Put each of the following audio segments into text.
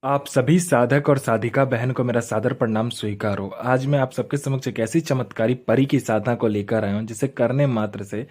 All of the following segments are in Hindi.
आप सभी साधक और साधिका बहन को मेरा सादर प्रणाम स्वीकार हो। आज मैं आप सबके समक्ष एक ऐसी चमत्कारी परी की साधना को लेकर आया हूं जिसे करने मात्र से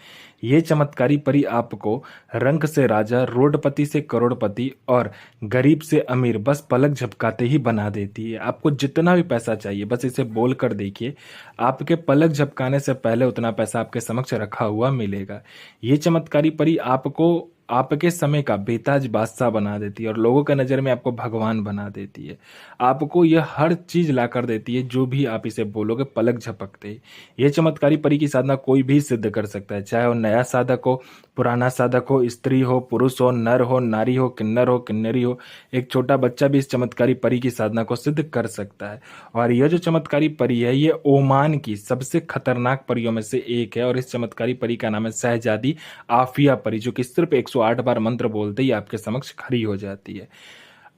ये चमत्कारी परी आपको रंक से राजा, रोडपति से करोड़पति और गरीब से अमीर बस पलक झपकाते ही बना देती है। आपको जितना भी पैसा चाहिए बस इसे बोल कर देखिए, आपके पलक झपकाने से पहले उतना पैसा आपके समक्ष रखा हुआ मिलेगा। ये चमत्कारी परी आपको आपके समय का बेताज बादशाह बना देती है और लोगों के नज़र में आपको भगवान बना देती है। आपको यह हर चीज़ ला कर देती है जो भी आप इसे बोलोगे पलक झपकते ही। ये चमत्कारी परी की साधना कोई भी सिद्ध कर सकता है, चाहे वो नया साधक हो, पुराना साधक हो, स्त्री हो, पुरुष हो, नर हो, नारी हो, किन्नर हो, किन्नरी हो। एक छोटा बच्चा भी इस चमत्कारी परी की साधना को सिद्ध कर सकता है। और यह जो चमत्कारी परी है ये ओमान की सबसे खतरनाक परियों में से एक है और इस चमत्कारी परी का नाम है शहजादी आफिया परी, जो कि सिर्फ 108 बार मंत्र बोलते ही आपके समक्ष खड़ी हो जाती है।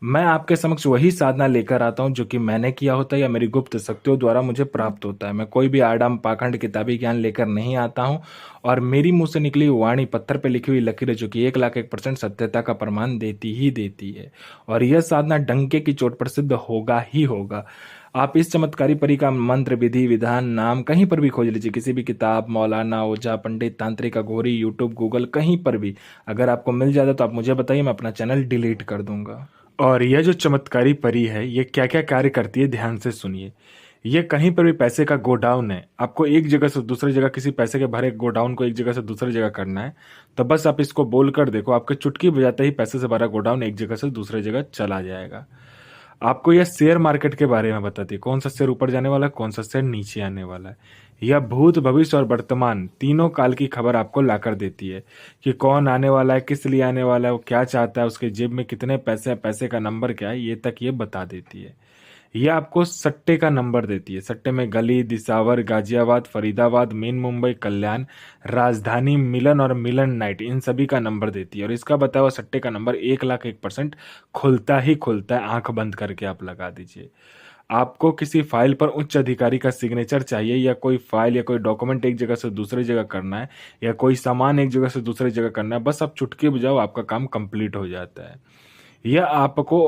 मैं आपके समक्ष वही साधना लेकर आता हूँ जो कि मैंने किया होता है या मेरी गुप्त शक्तियों द्वारा मुझे प्राप्त होता है। मैं कोई भी आडाम पाखंड किताबी ज्ञान लेकर नहीं आता हूँ और मेरी मुंह से निकली हुई वाणी पत्थर पे लिखी हुई लकीरें जो कि 1,01% सत्यता का प्रमाण देती ही देती है। और यह साधना डंके की चोट पर सिद्ध होगा ही होगा। आप इस चमत्कारी परी का मंत्र, विधि, विधान, नाम कहीं पर भी खोज लीजिए, किसी भी किताब, मौलाना, ओझा, पंडित, तांत्रिक, अघोरी, यूट्यूब, गूगल, कहीं पर भी अगर आपको मिल जाता तो आप मुझे बताइए, मैं अपना चैनल डिलीट कर दूंगा। और यह जो चमत्कारी परी है ये क्या क्या कार्य करती है ध्यान से सुनिए। ये कहीं पर भी पैसे का गोडाउन है, आपको एक जगह से दूसरी जगह किसी पैसे के भरे गोडाउन को एक जगह से दूसरी जगह करना है, तो बस आप इसको बोल कर देखो, आपके चुटकी बजाते ही पैसे से भरा गोडाउन एक जगह से दूसरी जगह चला जाएगा। आपको यह शेयर मार्केट के बारे में बताती है, कौन सा शेयर ऊपर जाने वाला है, कौन सा शेयर नीचे आने वाला है। यह भूत, भविष्य और वर्तमान तीनों काल की खबर आपको लाकर देती है कि कौन आने वाला है, किस लिए आने वाला है, वो क्या चाहता है, उसके जेब में कितने पैसे हैं, पैसे का नंबर क्या है, ये तक ये बता देती है। यह आपको सट्टे का नंबर देती है। सट्टे में गली, दिसावर, गाजियाबाद, फरीदाबाद, मेन मुंबई, कल्याण, राजधानी, मिलन और मिलन नाइट, इन सभी का नंबर देती है। और इसका बताया हुआ सट्टे का नंबर 1,01% खुलता ही खुलता है। आंख बंद करके आप लगा दीजिए। आपको किसी फाइल पर उच्च अधिकारी का सिग्नेचर चाहिए या कोई फाइल या कोई डॉक्यूमेंट एक जगह से दूसरी जगह करना है या कोई सामान एक जगह से दूसरी जगह करना है, बस आप चुटकी बजाओ, आपका काम कंप्लीट हो जाता है। यह आपको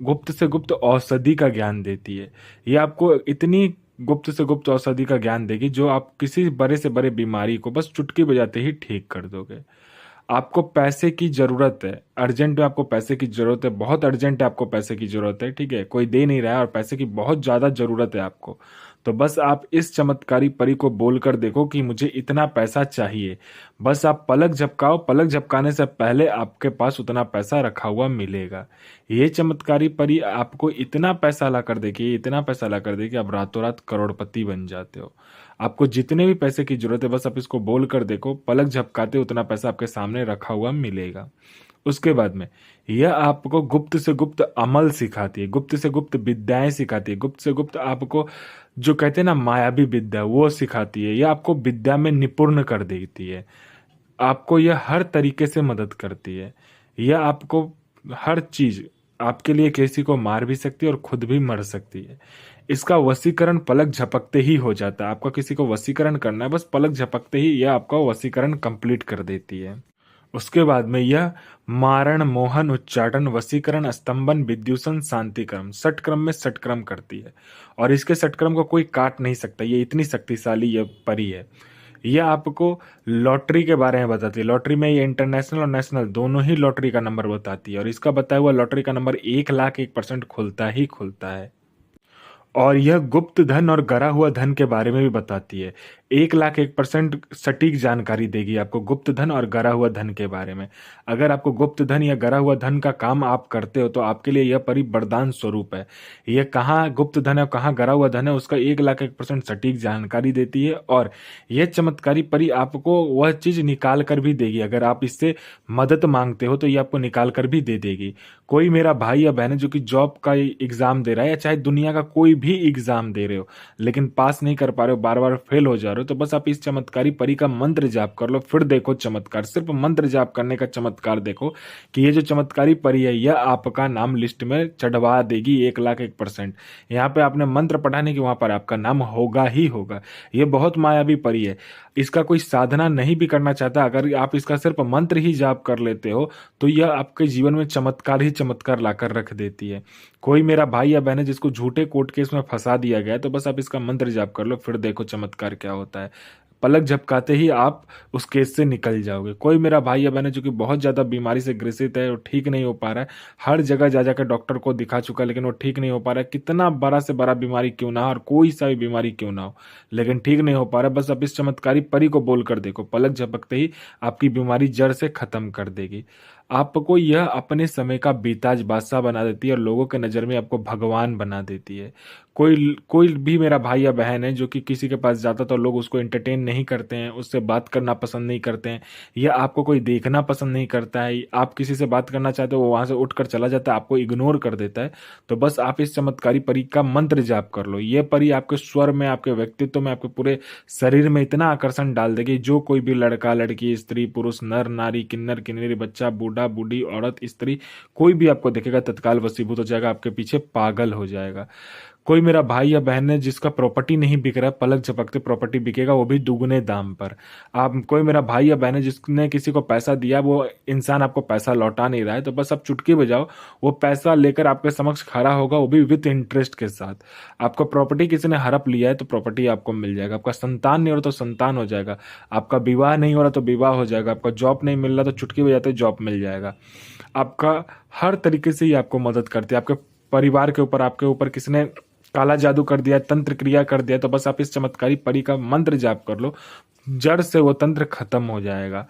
गुप्त से गुप्त औषधि का ज्ञान देती है। यह आपको इतनी गुप्त से गुप्त औषधि का ज्ञान देगी जो आप किसी बड़े से बड़े बीमारी को बस चुटकी बजाते ही ठीक कर दोगे। आपको पैसे की जरूरत है, अर्जेंट में आपको पैसे की जरूरत है, बहुत अर्जेंट है, आपको पैसे की जरूरत है, ठीक है, कोई दे नहीं रहा है और पैसे की बहुत ज्यादा जरूरत है आपको, तो बस आप इस चमत्कारी परी को बोलकर देखो कि मुझे इतना पैसा चाहिए। बस आप पलक झपकाओ, पलक झपकाने से पहले आपके पास उतना पैसा रखा हुआ मिलेगा। ये चमत्कारी परी आपको इतना पैसा ला कर देगी, इतना पैसा ला कर देगी, आप रातों रात करोड़पति बन जाते हो। आपको जितने भी पैसे की जरूरत है बस आप इसको बोल कर देखो, पलक झपकाते उतना पैसा आपके सामने रखा हुआ मिलेगा। उसके बाद में यह आपको गुप्त से गुप्त अमल सिखाती है, गुप्त से गुप्त विद्याएं सिखाती है, गुप्त से गुप्त आपको जो कहते हैं ना मायावी विद्या वो सिखाती है। यह आपको विद्या में निपुण कर देती है। आपको यह हर तरीके से मदद करती है। यह आपको हर चीज आपके लिए किसी को मार भी सकती है और खुद भी मर सकती है। इसका वशीकरण पलक झपकते ही हो जाता है। आपका किसी को वशीकरण करना है, बस पलक झपकते ही यह आपका वशीकरण कंप्लीट कर देती है। उसके बाद में यह मारण, मोहन, उच्चाटन, वशीकरण, स्तंभन, विद्युषण, शांतिक्रम, षटक्रम में षटक्रम करती है और इसके षटक्रम को कोई काट नहीं सकता। ये इतनी शक्तिशाली यह परी है। यह आपको लॉटरी के बारे में बताती है। लॉटरी में ये इंटरनेशनल और नेशनल दोनों ही लॉटरी का नंबर बताती है और इसका बताया हुआ लॉटरी का नंबर 1,01% खुलता ही खुलता है। और यह गुप्त धन और गरा हुआ धन के बारे में भी बताती है। 1,01% सटीक जानकारी देगी आपको गुप्त धन और गरा हुआ धन के बारे में। अगर आपको गुप्त धन या गरा हुआ धन का काम आप करते हो तो आपके लिए यह परी वरदान स्वरूप है। यह कहाँ गुप्त धन है कहाँ गरा हुआ धन है उसका 1,01% सटीक जानकारी देती है और यह चमत्कारी परी आपको वह चीज निकाल कर भी देगी। अगर आप इससे मदद मांगते हो तो ये आपको निकाल कर भी दे देगी। कोई मेरा भाई या बहन है जो कि जॉब का एग्जाम दे रहा है या चाहे दुनिया का कोई भी एग्जाम दे रहे हो लेकिन पास नहीं कर पा रहे हो, बार बार फेल हो जा रहे हो, तो बस आप इस चमत्कारी परी का मंत्र जाप कर लो, फिर देखो चमत्कार। सिर्फ मंत्र जाप करने का चमत्कार देखो कि ये जो चमत्कारी परी है यह आपका नाम लिस्ट में चढ़वा देगी 1,01%। यहाँ पे आपने मंत्र पढ़ाने की वहां पर आपका नाम होगा ही होगा। ये बहुत मायावी परी है। इसका कोई साधना नहीं भी करना चाहता, अगर आप इसका सिर्फ मंत्र ही जाप कर लेते हो तो यह आपके जीवन में चमत्कार ही चमत्कार लाकर रख देती है। कोई मेरा भाई या बहन है जिसको झूठे कोर्ट केस में फंसा दिया गया है, तो बस आप इसका मंत्र जाप कर लो, फिर देखो चमत्कार क्या होता है। पलक झपकाते ही आप उस केस से निकल जाओगे। कोई मेरा भाई या बहन है जो कि बहुत ज़्यादा बीमारी से ग्रसित है और ठीक नहीं हो पा रहा है, हर जगह जा जाकर डॉक्टर को दिखा चुका है लेकिन वो ठीक नहीं हो पा रहा है, कितना बड़ा से बड़ा बीमारी क्यों ना हो और कोई सा भी बीमारी क्यों ना हो, लेकिन ठीक नहीं हो पा रहा है, बस आप इस चमत्कारी परी को बोल कर देखो, पलक झपकते ही आपकी बीमारी जड़ से खत्म कर देगी। आपको यह अपने समय का बेताज बादशाह बना देती है और लोगों के नज़र में आपको भगवान बना देती है। कोई कोई भी मेरा भाई या बहन है जो कि किसी के पास जाता तो लोग उसको एंटरटेन नहीं करते हैं, उससे बात करना पसंद नहीं करते हैं, या आपको कोई देखना पसंद नहीं करता है, आप किसी से बात करना चाहते हो वो वहाँ से उठकर चला जाता है, आपको इग्नोर कर देता है, तो बस आप इस चमत्कारी परी का मंत्र जाप कर लो। ये परी आपके स्वर में, आपके व्यक्तित्व में, आपके पूरे शरीर में इतना आकर्षण डाल देगी, जो कोई भी लड़का लड़की, स्त्री पुरुष, नर नारी, किन्नर किन्नरी, बच्चा बूढ़ा बूढ़ी, औरत स्त्री, कोई भी आपको देखेगा तत्काल वशीभूत हो जाएगा, आपके पीछे पागल हो जाएगा। कोई मेरा भाई या बहन है जिसका प्रॉपर्टी नहीं बिक रहा है, पलक झपकते प्रॉपर्टी बिकेगा, वो भी दुगने दाम पर। आप कोई मेरा भाई या बहन है जिसने किसी को पैसा दिया, वो इंसान आपको पैसा लौटा नहीं रहा है, तो बस आप चुटकी बजाओ, वो पैसा लेकर आपके समक्ष खड़ा होगा, वो भी विद इंटरेस्ट के साथ। आपको प्रॉपर्टी किसी ने हड़प लिया है तो प्रॉपर्टी आपको मिल जाएगा, आपका संतान नहीं हो रहा तो संतान हो जाएगा, आपका विवाह नहीं हो रहा तो विवाह हो जाएगा, आपका जॉब नहीं मिल रहा तो चुटकी बजाते जॉब मिल जाएगा। आपका हर तरीके से ही आपको मदद करती है। आपके परिवार के ऊपर, आपके ऊपर किसी ने काला जादू कर दिया, तंत्र क्रिया कर दिया, तो बस आप इस चमत्कारी परी का मंत्र जाप कर लो, जड़ से वो तंत्र खत्म हो जाएगा।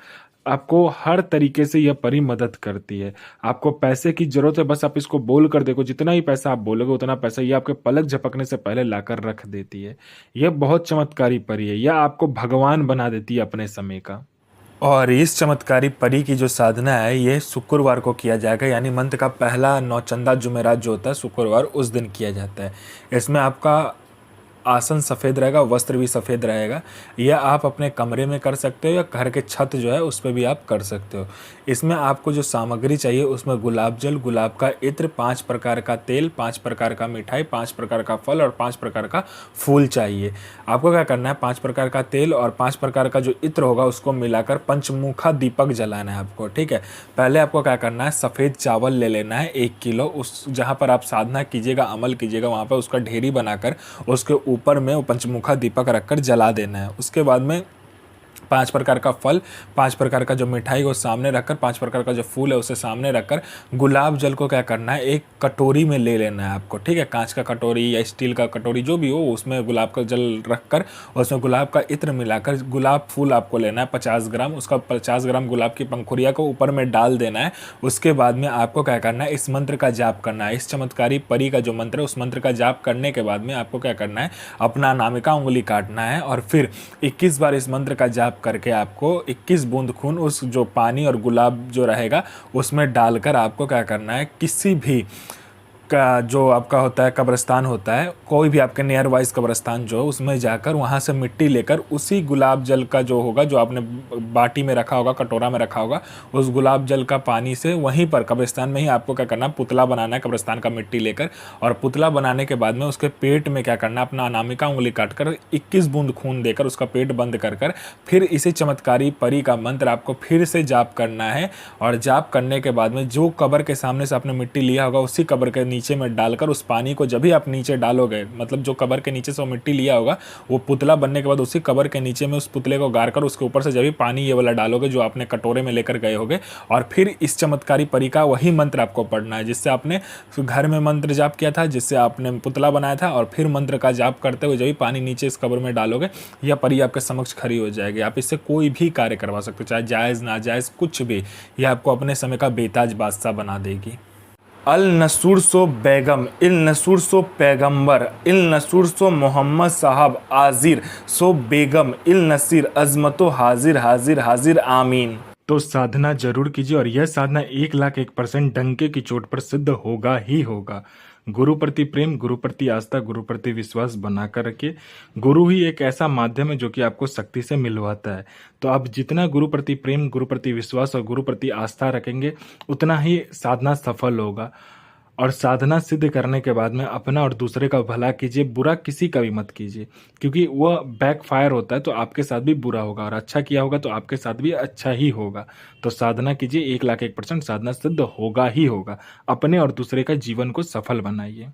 आपको हर तरीके से यह परी मदद करती है। आपको पैसे की जरूरत है, बस आप इसको बोल कर देखो, जितना ही पैसा आप बोलोगे उतना पैसा ये आपके पलक झपकने से पहले लाकर रख देती है। यह बहुत चमत्कारी परी है, यह आपको भगवान बना देती है अपने समय का। और इस चमत्कारी परी की जो साधना है ये शुक्रवार को किया जाएगा, यानी मंथ का पहला नौचंदा जुमेरात जो होता है शुक्रवार, उस दिन किया जाता है। इसमें आपका आसन सफ़ेद रहेगा, वस्त्र भी सफ़ेद रहेगा। यह आप अपने कमरे में कर सकते हो या घर के छत जो है उस पर भी आप कर सकते हो। इसमें आपको जो सामग्री चाहिए उसमें गुलाब जल, गुलाब का इत्र, 5 प्रकार का तेल, 5 प्रकार का मिठाई, 5 प्रकार का फल और 5 प्रकार का फूल चाहिए। आपको क्या करना है, 5 प्रकार का तेल और 5 प्रकार का जो इत्र होगा उसको मिलाकर पंचमुखा दीपक जलाना है आपको, ठीक है। पहले आपको क्या करना है, सफ़ेद चावल ले लेना है 1 किलो, उस जहाँ पर आप साधना कीजिएगा, अमल कीजिएगा, वहाँ पर उसका ढेरी बनाकर उसके ऊपर में वो पंचमुखा दीपक रखकर जला देना है। उसके बाद में 5 प्रकार का फल, 5 प्रकार का जो मिठाई को सामने रखकर, 5 प्रकार का जो फूल है उसे सामने रखकर, गुलाब जल को क्या करना है, एक कटोरी में ले लेना है आपको, ठीक है। कांच का कटोरी या स्टील का कटोरी जो भी हो, उसमें गुलाब का जल रखकर उसमें गुलाब का इत्र मिलाकर गुलाब फूल आपको लेना है 50 ग्राम, उसका 50 ग्राम गुलाब की पंखुड़िया को ऊपर में डाल देना है। उसके बाद में आपको क्या करना है, इस मंत्र का जाप करना है। इस चमत्कारी परी का जो मंत्र है उस मंत्र का जाप करने के बाद में आपको क्या करना है, अपना अनामिका उंगली काटना है और फिर 21 बार इस मंत्र का जाप करके आपको 21 बूंद खून उस जो पानी और गुलाब जो रहेगा उसमें डालकर आपको क्या करना है, किसी भी का जो आपका होता है कब्रिस्तान होता है, कोई भी आपके नियर वाइज कब्रिस्तान जो है उसमें जाकर वहाँ से मिट्टी लेकर उसी गुलाब जल का जो होगा, जो आपने बाटी में रखा होगा, कटोरा में रखा होगा, उस गुलाब जल का पानी से वहीं पर कब्रिस्तान में ही आपको क्या करना है, पुतला बनाना है कब्रिस्तान का मिट्टी लेकर। और पुतला बनाने के बाद में उसके पेट में क्या करना है, अपना अनामिका उंगली काटकर 21 बूंद खून देकर उसका पेट बंद कर फिर इसी चमत्कारी परी का मंत्र आपको फिर से जाप करना है। और जाप करने के बाद में जो कब्र के सामने से आपने मिट्टी लिया होगा उसी कब्र के नीचे में डालकर उस पानी को जब भी आप नीचे डालोगे, मतलब जो कब्र के नीचे से वो मिट्टी लिया होगा, वो पुतला बनने के बाद उसी कब्र के नीचे में उस पुतले को गाड़ कर उसके ऊपर से जब भी पानी ये वाला डालोगे जो आपने कटोरे में लेकर गए होगे, और फिर इस चमत्कारी परी का वही मंत्र आपको पढ़ना है जिससे आपने घर में मंत्र जाप किया था, जिससे आपने पुतला बनाया था। और फिर मंत्र का जाप करते हुए जब भी पानी नीचे इस कब्र में डालोगे, यह परी आपके समक्ष खड़ी हो जाएगी। आप इससे कोई भी कार्य करवा सकते हो, चाहे जायज़ नाजायज़ कुछ भी, यह आपको अपने समय का बेताज बादशाह बना देगी। अल नसूर सो बेगम, इल नसूर सो पैगम्बर, इल नसूर सो मोहम्मद साहब आजिर सो बेगम, इल नसीर अजमतो हाजिर हाजिर हाजिर आमीन। तो साधना जरूर कीजिए और यह साधना 1,01% डंके की चोट पर सिद्ध होगा ही होगा। गुरु प्रति प्रेम, गुरु प्रति आस्था, गुरु प्रति विश्वास बनाकर रखिए। गुरु ही एक ऐसा माध्यम है जो कि आपको शक्ति से मिलवाता है। तो आप जितना गुरु प्रति प्रेम, गुरु प्रति विश्वास और गुरु प्रति आस्था रखेंगे उतना ही साधना सफल होगा। और साधना सिद्ध करने के बाद में अपना और दूसरे का भला कीजिए, बुरा किसी का भी मत कीजिए, क्योंकि वह बैकफायर होता है तो आपके साथ भी बुरा होगा और अच्छा किया होगा तो आपके साथ भी अच्छा ही होगा। तो साधना कीजिए, 1 लाख 1% साधना सिद्ध होगा ही होगा। अपने और दूसरे का जीवन को सफल बनाइए।